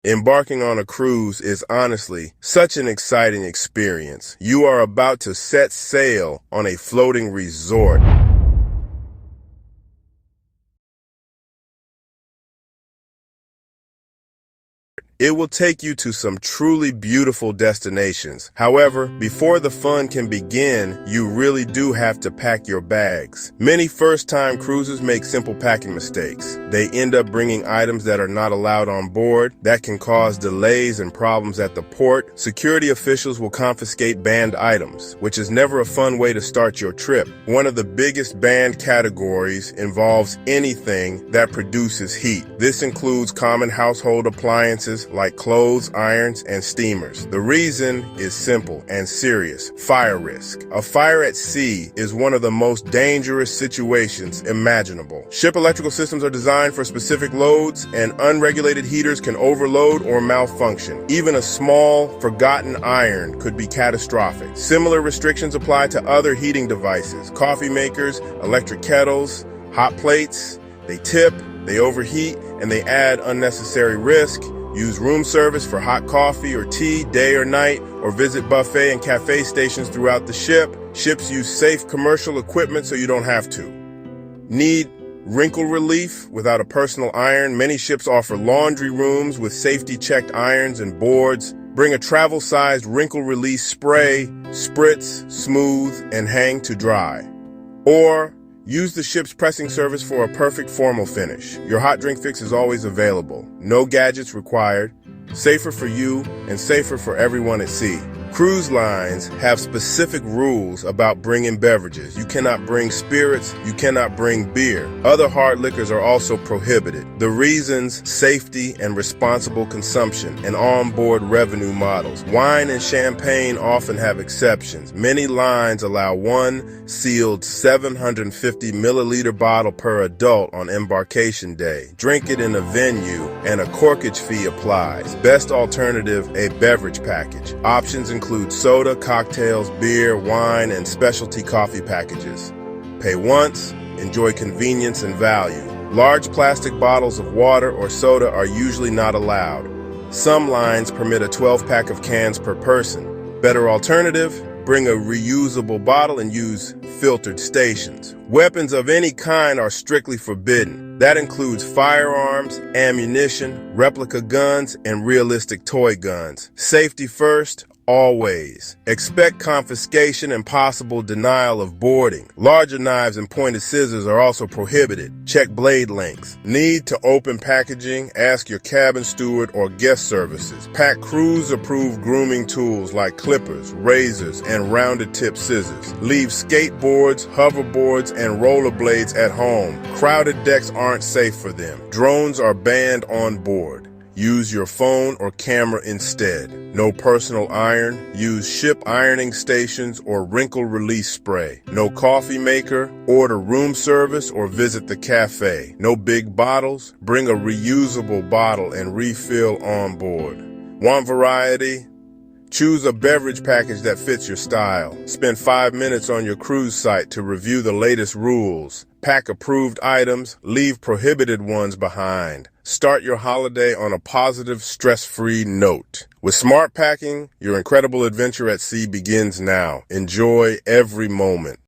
Embarking on a cruise is honestly such an exciting experience. You are about to set sail on a floating resort. It will take you to some truly beautiful destinations. However, before the fun can begin, you really do have to pack your bags. Many first-time cruisers make simple packing mistakes. They end up bringing items that are not allowed on board. That can cause delays and problems at the port. Security officials will confiscate banned items, which is never a fun way to start your trip. One of the biggest banned categories involves anything that produces heat. This includes common household appliances like clothes, irons, and steamers. The reason is simple and serious: fire risk. A fire at sea is one of the most dangerous situations imaginable. Ship electrical systems are designed for specific loads, and unregulated heaters can overload or malfunction. Even a small, forgotten iron could be catastrophic. Similar restrictions apply to other heating devices: coffee makers, electric kettles, hot plates. They tip, they overheat, and they add unnecessary risk. Use room service for hot coffee or tea, day or night, or visit buffet and cafe stations throughout the ship. Ships use safe commercial equipment so you don't have to. Need wrinkle relief without a personal iron? Many ships offer laundry rooms with safety-checked irons and boards. Bring a travel-sized wrinkle release spray, spritz, smooth, and hang to dry. Or use the ship's pressing service for a perfect formal finish. Your hot drink fix is always available. No gadgets required. Safer for you and safer for everyone at sea. Cruise lines have specific rules about bringing beverages. You cannot bring spirits, you cannot bring beer. Other hard liquors are also prohibited. The reasons: safety and responsible consumption, and onboard revenue models. Wine and champagne often have exceptions. Many lines allow one sealed 750 milliliter bottle per adult on embarkation day. Drink it in a venue and a corkage fee applies. Best alternative, a beverage package. Options include soda, cocktails, beer, wine, and specialty coffee packages. Pay once, enjoy convenience and value. Large plastic bottles of water or soda are usually not allowed. Some lines permit a 12-pack of cans per person. Better alternative, bring a reusable bottle and use filtered stations. Weapons of any kind are strictly forbidden. That includes firearms, ammunition, replica guns, and realistic toy guns. Safety first, always. Expect confiscation and possible denial of boarding. Larger knives and pointed scissors are also prohibited. Check blade lengths. Need to open packaging? Ask your cabin steward or guest services. Pack cruise-approved grooming tools like clippers, razors, and rounded-tip scissors. Leave skateboards, hoverboards, and rollerblades at home. Crowded decks aren't safe for them. Drones are banned on board. Use your phone or camera instead. No personal iron. Use ship ironing stations or wrinkle release spray. No coffee maker. Order room service or visit the cafe. No big bottles. Bring a reusable bottle and refill on board. Want variety? Choose a beverage package that fits your style. Spend 5 minutes on your cruise site to review the latest rules. Pack approved items, leave prohibited ones behind. Start your holiday on a positive, stress-free note. With smart packing, your incredible adventure at sea begins now. Enjoy every moment.